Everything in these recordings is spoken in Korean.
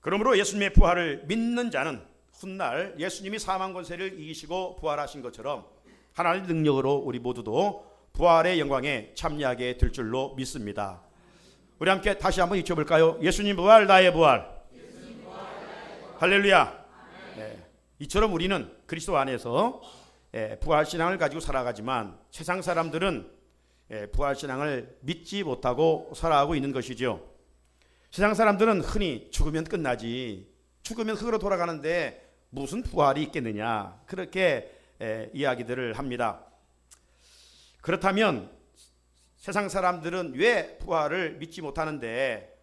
그러므로 예수님의 부활을 믿는 자는 훗날 예수님이 사망 권세를 이기시고 부활하신 것처럼 하나님의 능력으로 우리 모두도 부활의 영광에 참여하게 될 줄로 믿습니다. 우리 함께 다시 한번 외쳐볼까요? 예수님 부활, 나의 부활. 할렐루야. 이처럼 우리는 그리스도 안에서 부활신앙을 가지고 살아가지만 세상 사람들은 부활신앙을 믿지 못하고 살아가고 있는 것이죠. 세상 사람들은 흔히 죽으면 끝나지, 죽으면 흙으로 돌아가는데 무슨 부활이 있겠느냐, 그렇게 이야기들을 합니다. 그렇다면 세상 사람들은 왜 부활을 믿지 못하는데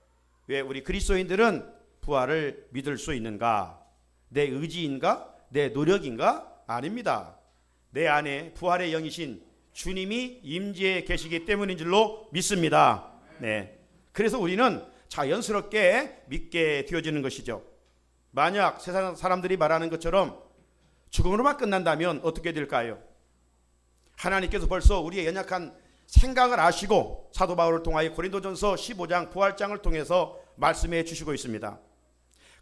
왜 우리 그리스도인들은 부활을 믿을 수 있는가? 내 의지인가? 내 노력인가? 아닙니다. 내 안에 부활의 영이신 주님이 임재해 계시기 때문인 줄로 믿습니다. 그래서 우리는 자연스럽게 믿게 되어지는 것이죠. 만약 세상 사람들이 말하는 것처럼 죽음으로만 끝난다면 어떻게 될까요? 하나님께서 벌써 우리의 연약한 생각을 아시고 사도 바울을 통하여 고린도전서 15장 부활장을 통해서 말씀해 주시고 있습니다.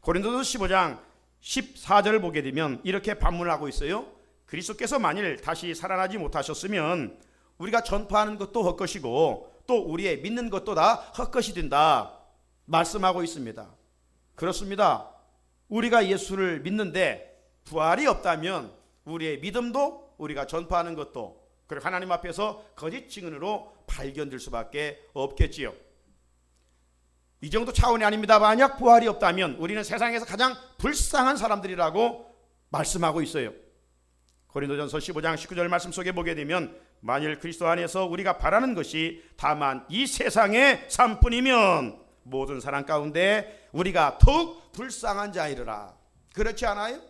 고린도전서 15장 14절을 보게 되면 이렇게 반문을 하고 있어요. 그리스도께서 만일 다시 살아나지 못하셨으면 우리가 전파하는 것도 헛것이고 또 우리의 믿는 것도 다 헛것이 된다 말씀하고 있습니다. 그렇습니다. 우리가 예수를 믿는데 부활이 없다면 우리의 믿음도 우리가 전파하는 것도 그리고 하나님 앞에서 거짓 증언으로 발견될 수밖에 없겠지요. 이 정도 차원이 아닙니다. 만약 부활이 없다면 우리는 세상에서 가장 불쌍한 사람들이라고 말씀하고 있어요. 고린도전서 15장 19절 말씀 속에 보게 되면 만일 그리스도 안에서 우리가 바라는 것이 다만 이 세상의 삶뿐이면 모든 사람 가운데 우리가 더욱 불쌍한 자이르라. 그렇지 않아요?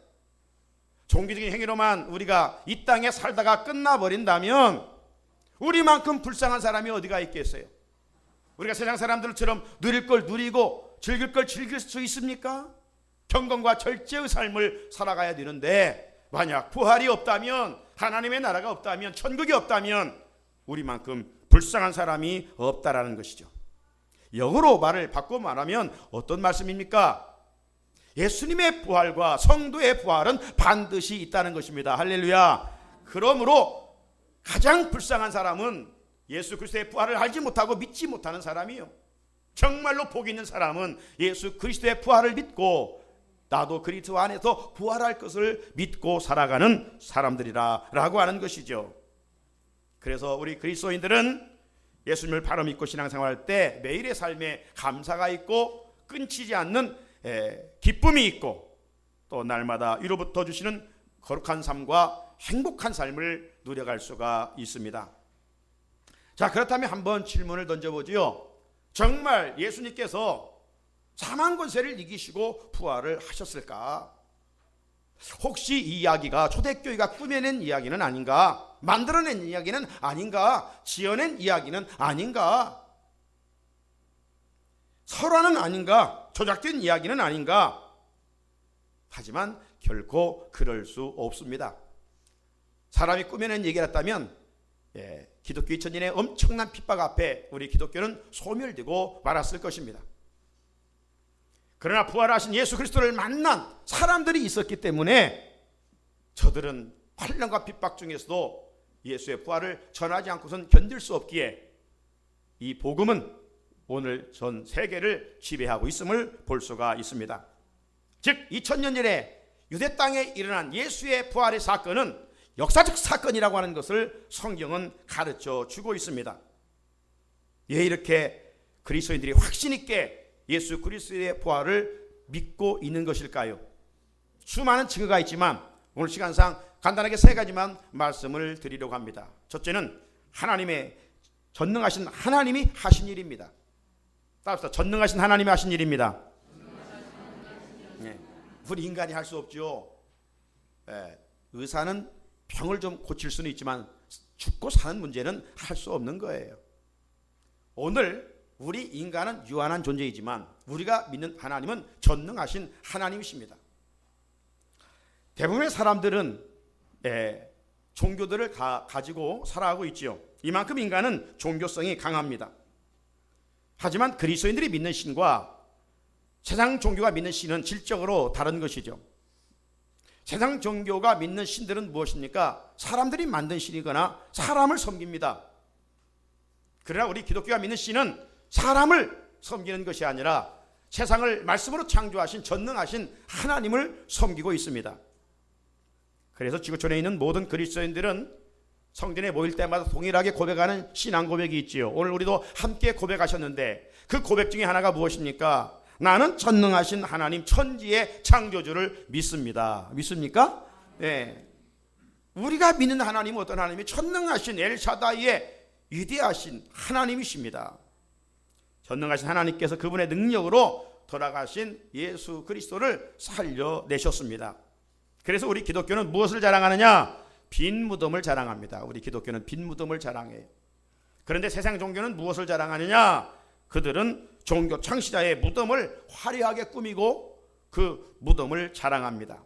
종교적인 행위로만 우리가 이 땅에 살다가 끝나버린다면 우리만큼 불쌍한 사람이 어디가 있겠어요? 우리가 세상 사람들처럼 누릴 걸 누리고 즐길 걸 즐길 수 있습니까? 경건과 절제의 삶을 살아가야 되는데 만약 부활이 없다면, 하나님의 나라가 없다면, 천국이 없다면 우리만큼 불쌍한 사람이 없다라는 것이죠. 영어로 말을 바꿔 말하면 어떤 말씀입니까? 예수님의 부활과 성도의 부활은 반드시 있다는 것입니다. 할렐루야. 그러므로 가장 불쌍한 사람은 예수 그리스도의 부활을 알지 못하고 믿지 못하는 사람이요. 정말로 복 있는 사람은 예수 그리스도의 부활을 믿고 나도 그리스도 안에서 부활할 것을 믿고 살아가는 사람들이라 라고 하는 것이죠. 그래서 우리 그리스도인들은 예수님을 바로 믿고 신앙생활할 때 매일의 삶에 감사가 있고 끊기지 않는 기쁨이 있고 또 날마다 위로부터 주시는 거룩한 삶과 행복한 삶을 누려갈 수가 있습니다. 자, 그렇다면 한번 질문을 던져보지요. 정말 예수님께서 사망 권세를 이기시고 부활을 하셨을까? 혹시 이 이야기가 초대교회가 꾸며낸 이야기는 아닌가? 만들어낸 이야기는 아닌가? 지어낸 이야기는 아닌가? 설화는 아닌가? 조작된 이야기는 아닌가? 하지만 결코 그럴 수 없습니다. 사람이 꾸며낸 얘기였다면 기독교 2000년의 엄청난 핍박 앞에 우리 기독교는 소멸되고 말았을 것입니다. 그러나 부활하신 예수 그리스도를 만난 사람들이 있었기 때문에 저들은 환난과 핍박 중에서도 예수의 부활을 전하지 않고선 견딜 수 없기에 이 복음은 오늘 전 세계를 지배하고 있음을 볼 수가 있습니다. 즉 2000년 전에 유대 땅에 일어난 예수의 부활의 사건은 역사적 사건이라고 하는 것을 성경은 가르쳐 주고 있습니다. 왜 이렇게 그리스도인들이 확신 있게 예수 그리스도의 부활을 믿고 있는 것일까요? 수많은 증거가 있지만 오늘 시간상 간단하게 세 가지만 말씀을 드리려고 합니다. 첫째는 하나님의 전능하신 하나님이 하신 일입니다. 따라서 전능하신 하나님이 하신 일입니다. 우리 인간이 할 수 없죠. 의사는 병을 좀 고칠 수는 있지만 죽고 사는 문제는 할 수 없는 거예요. 오늘 우리 인간은 유한한 존재이지만 우리가 믿는 하나님은 전능하신 하나님이십니다. 대부분의 사람들은 종교들을 가지고 살아가고 있지요. 이만큼 인간은 종교성이 강합니다. 하지만 그리스도인들이 믿는 신과 세상 종교가 믿는 신은 질적으로 다른 것이죠. 세상 종교가 믿는 신들은 무엇입니까? 사람들이 만든 신이거나 사람을 섬깁니다. 그러나 우리 기독교가 믿는 신은 사람을 섬기는 것이 아니라 세상을 말씀으로 창조하신 전능하신 하나님을 섬기고 있습니다. 그래서 지구촌에 있는 모든 그리스도인들은 성전에 모일 때마다 동일하게 고백하는 신앙 고백이 있지요. 오늘 우리도 함께 고백하셨는데 그 고백 중에 하나가 무엇입니까? 나는 전능하신 하나님 천지의 창조주를 믿습니다. 믿습니까? 네. 우리가 믿는 하나님은 어떤 하나님이 전능하신 엘샤다이의 위대하신 하나님이십니다. 전능하신 하나님께서 그분의 능력으로 돌아가신 예수 그리스도를 살려내셨습니다. 그래서 우리 기독교는 무엇을 자랑하느냐? 빈 무덤을 자랑합니다. 우리 기독교는 빈 무덤을 자랑해요. 그런데 세상 종교는 무엇을 자랑하느냐? 그들은 종교 창시자의 무덤을 화려하게 꾸미고 그 무덤을 자랑합니다.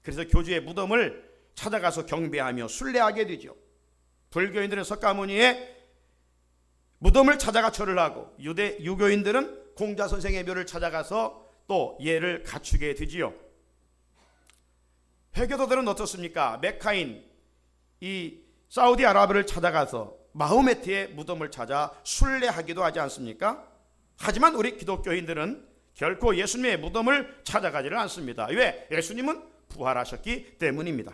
그래서 교주의 무덤을 찾아가서 경배하며 순례하게 되죠. 불교인들은 석가모니의 무덤을 찾아가 절을 하고 유교인들은 공자 선생의 묘를 찾아가서 또 예를 갖추게 되지요. 회교도들은 어떻습니까? 메카인 이 사우디아라비아를 찾아가서 마호메트의 무덤을 찾아 순례하기도 하지 않습니까? 하지만 우리 기독교인들은 결코 예수님의 무덤을 찾아가지를 않습니다. 왜? 예수님은 부활하셨기 때문입니다.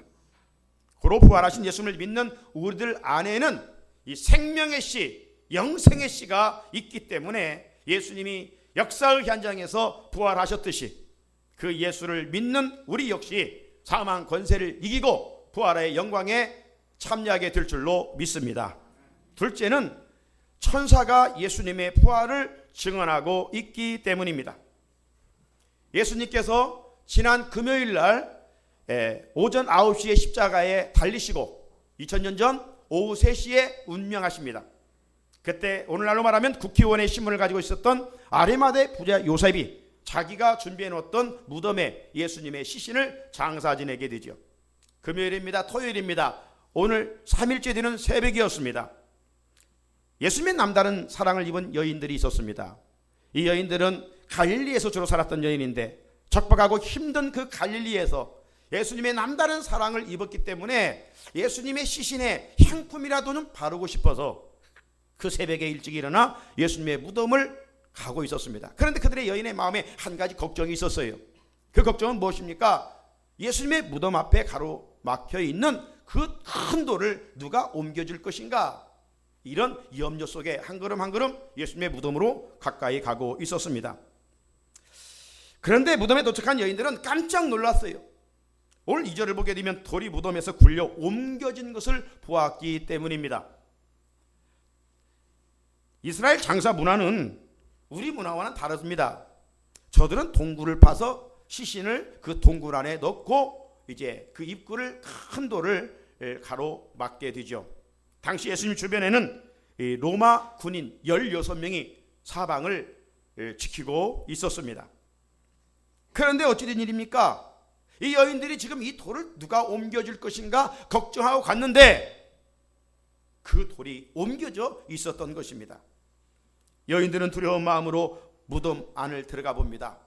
그로 부활하신 예수님을 믿는 우리들 안에는 이 생명의 씨, 영생의 씨가 있기 때문에 예수님이 역사의 현장에서 부활하셨듯이 그 예수를 믿는 우리 역시 사망 권세를 이기고 부활의 영광에 참여하게 될 줄로 믿습니다. 둘째는 천사가 예수님의 부활을 증언하고 있기 때문입니다. 예수님께서 지난 금요일 날 오전 9시에 십자가에 달리시고 2000년 전 오후 3시에 운명하십니다. 그때 오늘날로 말하면 국회의원의 신분을 가지고 있었던 아리마대 부자 요셉이 자기가 준비해 놓았던 무덤에 예수님의 시신을 장사 지내게 되죠. 금요일입니다. 토요일입니다. 오늘 3일째 되는 새벽이었습니다. 예수님의 남다른 사랑을 입은 여인들이 있었습니다. 이 여인들은 갈릴리에서 주로 살았던 여인인데 적박하고 힘든 그 갈릴리에서 예수님의 남다른 사랑을 입었기 때문에 예수님의 시신에 향품이라도는 바르고 싶어서 그 새벽에 일찍 일어나 예수님의 무덤을 가고 있었습니다. 그런데 그들의 여인의 마음에 한 가지 걱정이 있었어요. 그 걱정은 무엇입니까? 예수님의 무덤 앞에 가로막혀 있는 그 큰 돌을 누가 옮겨줄 것인가? 이런 염려 속에 한 걸음 한 걸음 예수님의 무덤으로 가까이 가고 있었습니다. 그런데 무덤에 도착한 여인들은 깜짝 놀랐어요. 오늘 2절을 보게 되면 돌이 무덤에서 굴려 옮겨진 것을 보았기 때문입니다. 이스라엘 장사 문화는 우리 문화와는 다릅니다. 저들은 동굴을 파서 시신을 그 동굴 안에 넣고 이제 그 입구를 큰 돌을 가로막게 되죠. 당시 예수님 주변에는 로마 군인 16명이 사방을 지키고 있었습니다. 그런데 어찌 된 일입니까? 이 여인들이 지금 이 돌을 누가 옮겨줄 것인가 걱정하고 갔는데 그 돌이 옮겨져 있었던 것입니다. 여인들은 두려운 마음으로 무덤 안을 들어가 봅니다.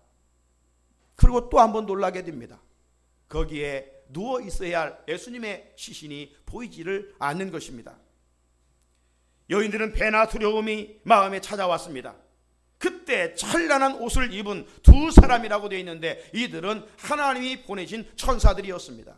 그리고 또 한번 놀라게 됩니다. 거기에 누워 있어야 할 예수님의 시신이 보이지를 않는 것입니다. 여인들은 배나 두려움이 마음에 찾아왔습니다. 그때 찬란한 옷을 입은 두 사람이라고 되어 있는데 이들은 하나님이 보내신 천사들이었습니다.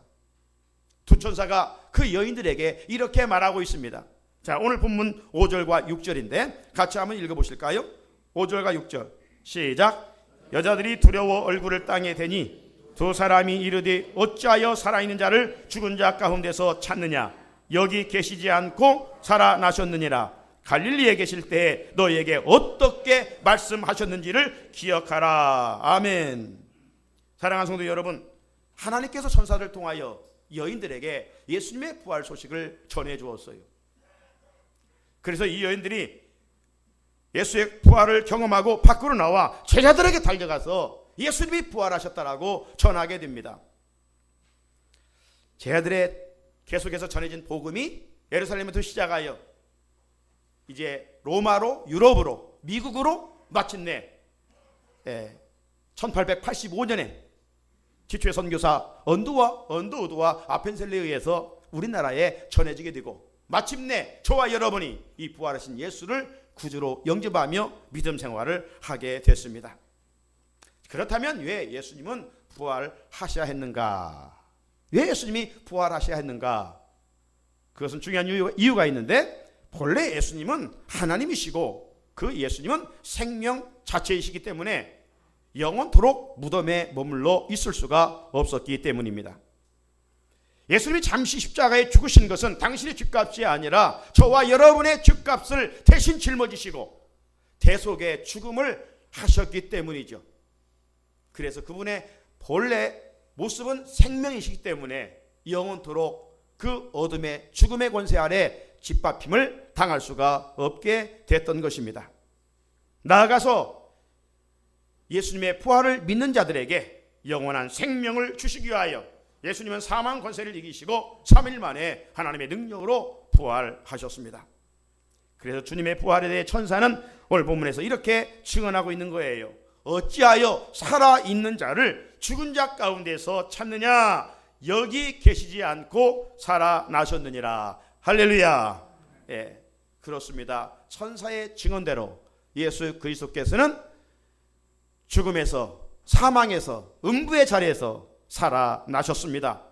두 천사가 그 여인들에게 이렇게 말하고 있습니다. 자, 오늘 본문 5절과 6절인데 같이 한번 읽어보실까요? 5절과 6절 시작. 여자들이 두려워 얼굴을 땅에 대니 두 사람이 이르되 어찌하여 살아있는 자를 죽은 자 가운데서 찾느냐? 여기 계시지 않고 살아나셨느니라. 갈릴리에 계실 때 너희에게 어떻게 말씀하셨는지를 기억하라. 아멘. 사랑하는 성도 여러분, 하나님께서 천사를 통하여 여인들에게 예수님의 부활 소식을 전해 주었어요. 그래서 이 여인들이 예수의 부활을 경험하고 밖으로 나와 제자들에게 달려가서 예수님이 부활하셨다라고 전하게 됩니다. 제자들의 계속해서 전해진 복음이 예루살렘부터 시작하여 이제 로마로, 유럽으로, 미국으로 마침내 1885년에 지초의 선교사 언더우드와 아펜셀리에 의해서 우리나라에 전해지게 되고 마침내 저와 여러분이 이 부활하신 예수를 구주로 영접하며 믿음 생활을 하게 됐습니다. 그렇다면 왜 예수님은 부활하셔야 했는가? 왜 예수님이 부활하셔야 했는가? 그것은 중요한 이유가 있는데, 본래 예수님은 하나님이시고 그 예수님은 생명 자체이시기 때문에 영원토록 무덤에 머물러 있을 수가 없었기 때문입니다. 예수님이 잠시 십자가에 죽으신 것은 당신의 죗값이 아니라 저와 여러분의 죗값을 대신 짊어지시고 대속의 죽음을 하셨기 때문이죠. 그래서 그분의 본래 모습은 생명이시기 때문에 영원토록 그 어둠의 죽음의 권세 아래 짓밟힘을 당할 수가 없게 됐던 것입니다. 나아가서 예수님의 부활을 믿는 자들에게 영원한 생명을 주시기 위하여 예수님은 사망 권세를 이기시고 3일 만에 하나님의 능력으로 부활하셨습니다. 그래서 주님의 부활에 대해 천사는 오늘 본문에서 이렇게 증언하고 있는 거예요. 어찌하여 살아있는 자를 죽은 자 가운데서 찾느냐? 여기 계시지 않고 살아나셨느니라. 할렐루야. 예, 그렇습니다. 천사의 증언대로 예수 그리스도께서는 죽음에서, 사망에서, 음부의 자리에서 살아나셨습니다.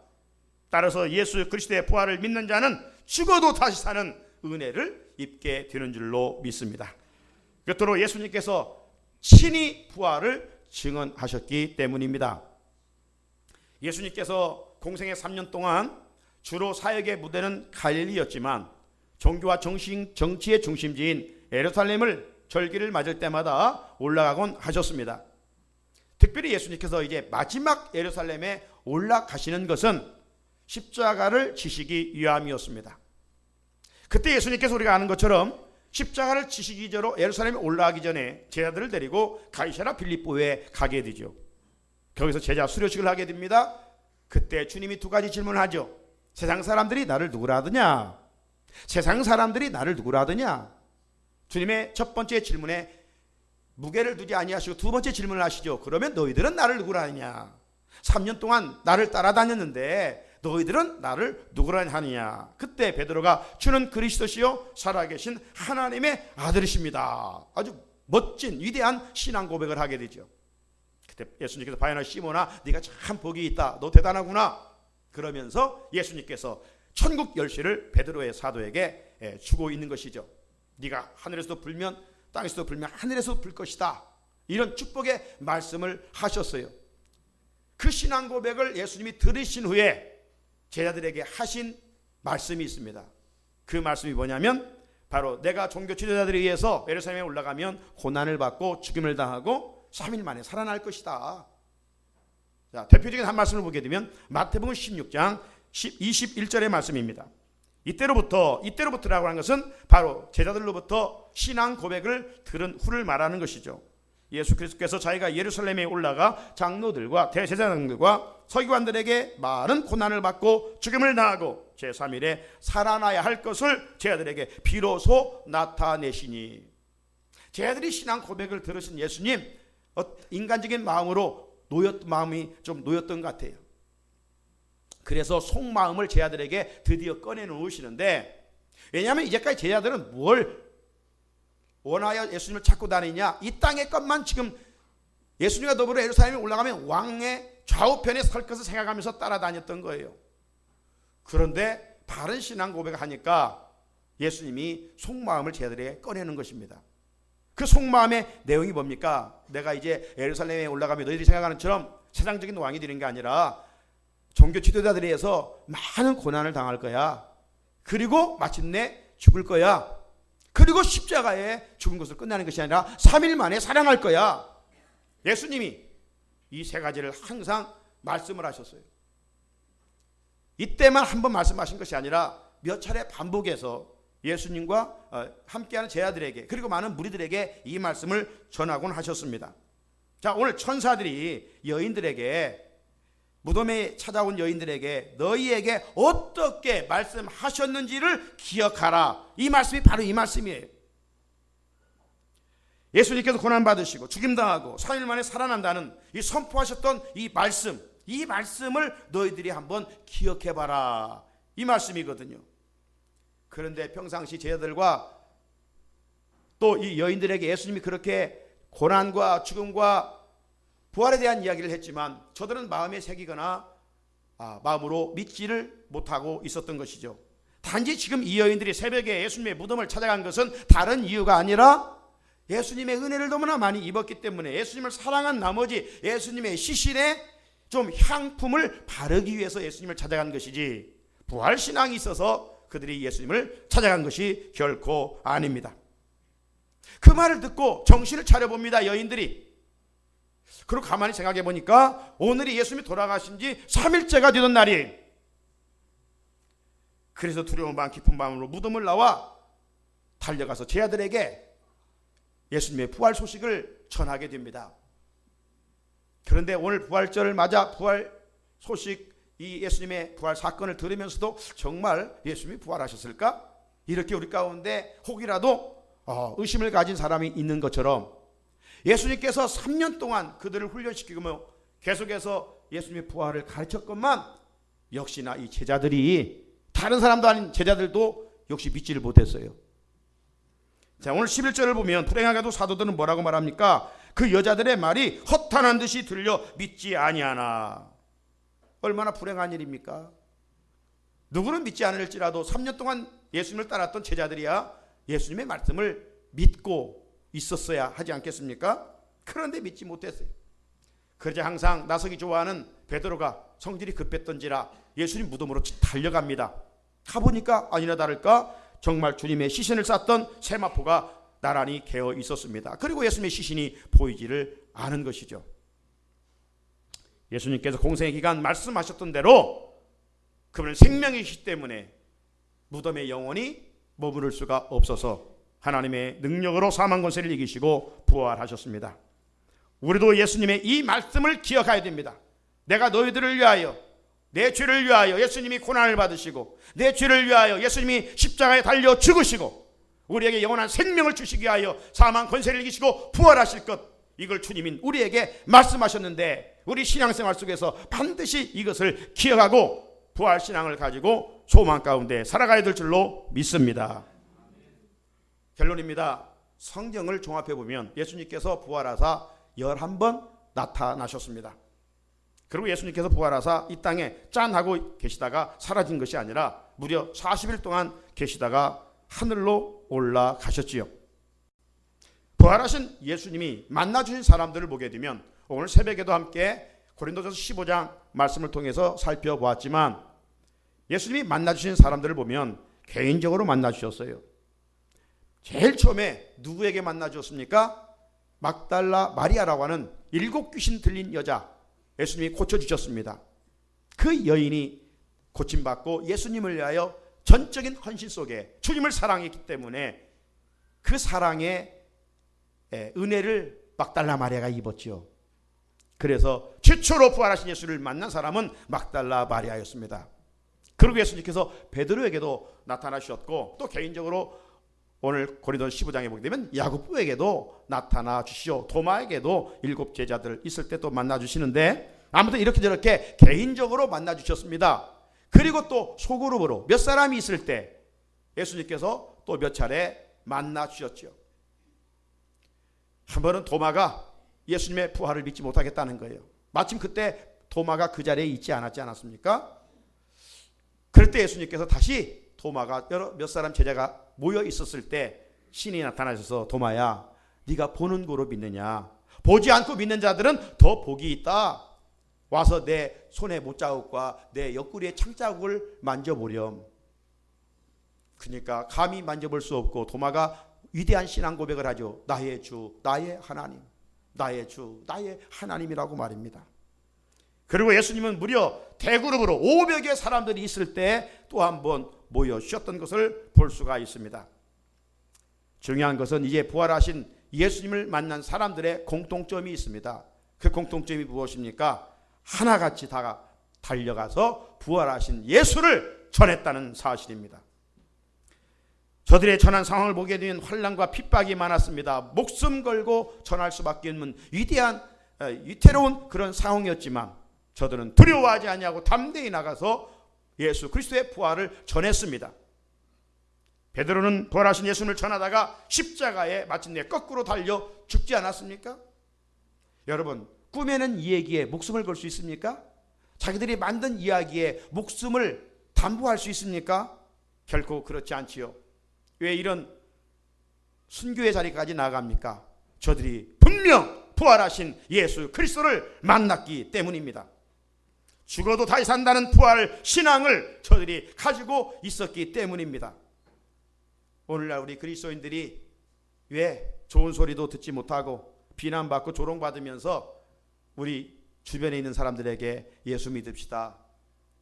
따라서 예수 그리스도의 부활을 믿는 자는 죽어도 다시 사는 은혜를 입게 되는 줄로 믿습니다. 끝으로 예수님께서 친히 부활을 증언하셨기 때문입니다. 예수님께서 공생의 3년 동안 주로 사역의 무대는 갈릴리였지만 종교와 정치의 중심지인 예루살렘을 절기를 맞을 때마다 올라가곤 하셨습니다. 특별히 예수님께서 이제 마지막 예루살렘에 올라가시는 것은 십자가를 지시기 위함이었습니다. 그때 예수님께서 우리가 아는 것처럼 십자가를 지시기 전에 예루살렘에 올라가기 전에 제자들을 데리고 가이사랴 빌립보에 가게 되죠. 거기서 제자 수료식을 하게 됩니다. 그때 주님이 두 가지 질문을 하죠. 세상 사람들이 나를 누구라 하더냐? 세상 사람들이 나를 누구라 하더냐? 주님의 첫 번째 질문에 무게를 두지 아니하시고 두 번째 질문을 하시죠. 그러면 너희들은 나를 누구라 하느냐? 3년 동안 나를 따라다녔는데 너희들은 나를 누구라 하느냐? 그때 베드로가 주는 그리스도시요 살아계신 하나님의 아들이십니다. 아주 멋진 위대한 신앙 고백을 하게 되죠. 그때 예수님께서 바요나 시몬아 네가 참 복이 있다. 너 대단하구나. 그러면서 예수님께서 천국 열쇠를 베드로의 사도에게 주고 있는 것이죠. 네가 하늘에서도 불면 땅에서도 불면 하늘에서 불 것이다. 이런 축복의 말씀을 하셨어요. 그 신앙 고백을 예수님이 들으신 후에 제자들에게 하신 말씀이 있습니다. 그 말씀이 뭐냐면 바로 내가 종교 지도자들에 의해서 예루살렘에 올라가면 고난을 받고 죽임을 당하고 3일 만에 살아날 것이다. 자, 대표적인 한 말씀을 보게 되면 마태복음 16장 21절의 말씀입니다. 이때로부터라고 하는 것은 바로 제자들로부터 신앙 고백을 들은 후를 말하는 것이죠. 예수 그리스도께서 자기가 예루살렘에 올라가 장로들과 대제사장들과 서기관들에게 많은 고난을 받고 죽임을 당하고 제3일에 살아나야 할 것을 제자들에게 비로소 나타내시니, 제자들이 신앙 고백을 들으신 예수님 인간적인 마음으로 마음이 좀 놓였던 것 같아요. 그래서 속마음을 제자들에게 드디어 꺼내놓으시는데, 왜냐하면 이제까지 제자들은 뭘 원하여 예수님을 찾고 다니냐, 이 땅의 것만 지금 예수님과 더불어 예루살렘에 올라가면 왕의 좌우편에 설 것을 생각하면서 따라다녔던 거예요. 그런데 바른 신앙 고백을 하니까 예수님이 속마음을 제자들에게 꺼내는 것입니다. 그 속마음의 내용이 뭡니까? 내가 이제 예루살렘에 올라가면 너희들이 생각하는 것처럼 세상적인 왕이 되는 게 아니라 종교 지도자들에 의해서 많은 고난을 당할 거야. 그리고 마침내 죽을 거야. 그리고 십자가에 죽은 것을 끝나는 것이 아니라 3일 만에 살아날 거야. 예수님이 이 세 가지를 항상 말씀을 하셨어요. 이때만 한 번 말씀하신 것이 아니라 몇 차례 반복해서 예수님과 함께하는 제자들에게 그리고 많은 무리들에게 이 말씀을 전하곤 하셨습니다. 자, 오늘 천사들이 여인들에게, 무덤에 찾아온 여인들에게 너희에게 어떻게 말씀하셨는지를 기억하라. 이 말씀이 바로 이 말씀이에요. 예수님께서 고난받으시고 죽임당하고 3일 만에 살아난다는 이 선포하셨던 이 말씀을 너희들이 한번 기억해봐라, 이 말씀이거든요. 그런데 평상시 제자들과 또 이 여인들에게 예수님이 그렇게 고난과 죽음과 부활에 대한 이야기를 했지만 저들은 마음에 새기거나 마음으로 믿지를 못하고 있었던 것이죠. 단지 지금 이 여인들이 새벽에 예수님의 무덤을 찾아간 것은 다른 이유가 아니라 예수님의 은혜를 너무나 많이 입었기 때문에 예수님을 사랑한 나머지 예수님의 시신에 좀 향품을 바르기 위해서 예수님을 찾아간 것이지, 부활신앙이 있어서 그들이 예수님을 찾아간 것이 결코 아닙니다. 그 말을 듣고 정신을 차려봅니다, 여인들이. 그리고 가만히 생각해 보니까 오늘이 예수님이 돌아가신 지 3일째가 되던 날이에요. 그래서 두려운 밤 깊은 밤으로 무덤을 나와 달려가서 제자들에게 예수님의 부활 소식을 전하게 됩니다. 그런데 오늘 부활절을 맞아 부활 소식, 이 예수님의 부활 사건을 들으면서도 정말 예수님이 부활하셨을까? 이렇게 우리 가운데 혹이라도 의심을 가진 사람이 있는 것처럼 예수님께서 3년 동안 그들을 훈련시키고 계속해서 예수님의 부활을 가르쳤건만 역시나 이 제자들이, 다른 사람도 아닌 제자들도 역시 믿지를 못했어요. 자, 오늘 11절을 보면 불행하게도 사도들은 뭐라고 말합니까? 그 여자들의 말이 허탄한 듯이 들려 믿지 아니하나. 얼마나 불행한 일입니까? 누구는 믿지 않을지라도 3년 동안 예수님을 따랐던 제자들이야 예수님의 말씀을 믿고 있었어야 하지 않겠습니까? 그런데 믿지 못했어요. 그러자 항상 나서기 좋아하는 베드로가 성질이 급했던지라 예수님 무덤으로 달려갑니다. 가보니까 아니나 다를까 정말 주님의 시신을 쌌던 세마포가 나란히 개어 있었습니다. 그리고 예수님의 시신이 보이지를 않은 것이죠. 예수님께서 공생의 기간 말씀하셨던 대로 그분은 생명이시기 때문에 무덤에 영원히 머무를 수가 없어서 하나님의 능력으로 사망 권세를 이기시고 부활하셨습니다. 우리도 예수님의 이 말씀을 기억해야 됩니다. 내가 너희들을 위하여, 내 죄를 위하여 예수님이 고난을 받으시고, 내 죄를 위하여 예수님이 십자가에 달려 죽으시고 우리에게 영원한 생명을 주시기 위하여 사망 권세를 이기시고 부활하실 것, 이걸 주님이 우리에게 말씀하셨는데 우리 신앙생활 속에서 반드시 이것을 기억하고 부활신앙을 가지고 소망 가운데 살아가야 될 줄로 믿습니다. 결론입니다. 성경을 종합해보면 예수님께서 부활하사 11번 나타나셨습니다. 그리고 예수님께서 부활하사 이 땅에 짠하고 계시다가 사라진 것이 아니라 무려 40일 동안 계시다가 하늘로 올라가셨지요. 부활하신 예수님이 만나주신 사람들을 보게 되면 오늘 새벽에도 함께 고린도전서 15장 말씀을 통해서 살펴보았지만 예수님이 만나주신 사람들을 보면 개인적으로 만나주셨어요. 제일 처음에 누구에게 만나주셨습니까? 막달라 마리아라고 하는 7 귀신 들린 여자, 예수님이 고쳐주셨습니다. 그 여인이 고침받고 예수님을 위하여 전적인 헌신 속에 주님을 사랑했기 때문에 그 사랑의 은혜를 막달라 마리아가 입었지요. 그래서 최초로 부활하신 예수를 만난 사람은 막달라 마리아였습니다. 그리고 예수님께서 베드로에게도 나타나셨고 또 개인적으로 오늘 고린도전서 15장에 보게 되면 야고보에게도 나타나 주시오. 도마에게도 7 제자들 있을 때 또 만나 주시는데 아무튼 이렇게 저렇게 개인적으로 만나 주셨습니다. 그리고 또 소그룹으로 몇 사람이 있을 때 예수님께서 또 몇 차례 만나 주셨죠. 한 번은 도마가 예수님의 부활을 믿지 못하겠다는 거예요. 마침 그때 도마가 그 자리에 있지 않았습니까? 그럴 때 예수님께서 다시 도마가 몇 사람 제자가 모여 있었을 때 신이 나타나셔서 도마야, 네가 보는 거로 믿느냐? 보지 않고 믿는 자들은 더 복이 있다. 와서 내 손의 못자국과 내 옆구리의 창자국을 만져보렴. 그러니까 감히 만져볼 수 없고 도마가 위대한 신앙 고백을 하죠. 나의 주, 나의 하나님, 나의 주, 나의 하나님이라고 말입니다. 그리고 예수님은 무려 대그룹으로 500여 사람들이 있을 때 또 한 번 모여 주셨던 것을 볼 수가 있습니다. 중요한 것은 이제 부활하신 예수님을 만난 사람들의 공통점이 있습니다. 그 공통점이 무엇입니까? 하나같이 다 달려가서 부활하신 예수를 전했다는 사실입니다. 저들의 전한 상황을 보게 되면 환난과 핍박이 많았습니다. 목숨 걸고 전할 수밖에 없는 위태로운 그런 상황이었지만 저들은 두려워하지 아니하고 담대히 나가서 예수 그리스도의 부활을 전했습니다. 베드로는 부활하신 예수님을 전하다가 십자가에 마침내 거꾸로 달려 죽지 않았습니까? 여러분, 꿈에는 이 얘기에 목숨을 걸 수 있습니까? 자기들이 만든 이야기에 목숨을 담보할 수 있습니까? 결코 그렇지 않지요. 왜 이런 순교의 자리까지 나아갑니까? 저들이 분명 부활하신 예수 그리스도를 만났기 때문입니다. 죽어도 다시 산다는 부활 신앙을 저들이 가지고 있었기 때문입니다. 오늘날 우리 그리스도인들이 왜 좋은 소리도 듣지 못하고 비난받고 조롱받으면서 우리 주변에 있는 사람들에게 예수 믿읍시다,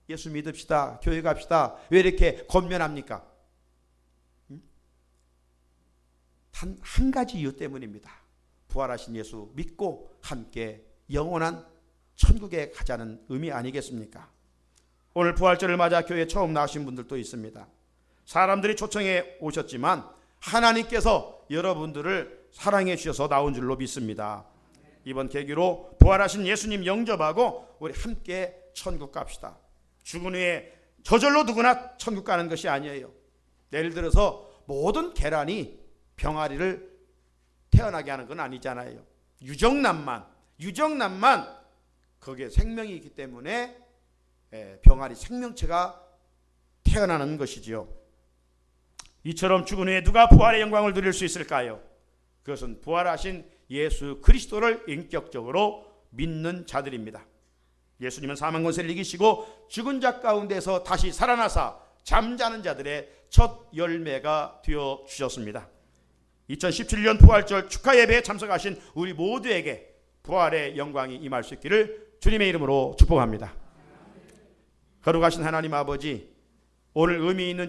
예수 믿읍시다, 교회 갑시다, 왜 이렇게 권면합니까? 한 가지 이유 때문입니다. 부활하신 예수 믿고 함께 영원한 천국에 가자는 의미 아니겠습니까? 오늘 부활절을 맞아 교회에 처음 나오신 분들도 있습니다. 사람들이 초청해 오셨지만 하나님께서 여러분들을 사랑해 주셔서 나온 줄로 믿습니다. 이번 계기로 부활하신 예수님 영접하고 우리 함께 천국 갑시다. 죽은 후에 저절로 누구나 천국 가는 것이 아니에요. 예를 들어서 모든 계란이 병아리를 태어나게 하는 건 아니잖아요. 유정란만 거기에 생명이 있기 때문에 병아리 생명체가 태어나는 것이지요. 이처럼 죽은 후에 누가 부활의 영광을 누릴 수 있을까요? 그것은 부활하신 예수 그리스도를 인격적으로 믿는 자들입니다. 예수님은 사망 권세를 이기시고 죽은 자 가운데서 다시 살아나사 잠자는 자들의 첫 열매가 되어 주셨습니다. 2017년 부활절 축하 예배에 참석하신 우리 모두에게 부활의 영광이 임할 수 있기를 주님의 이름으로 축복합니다. 거룩하신 하나님 아버지, 오늘 의미 있는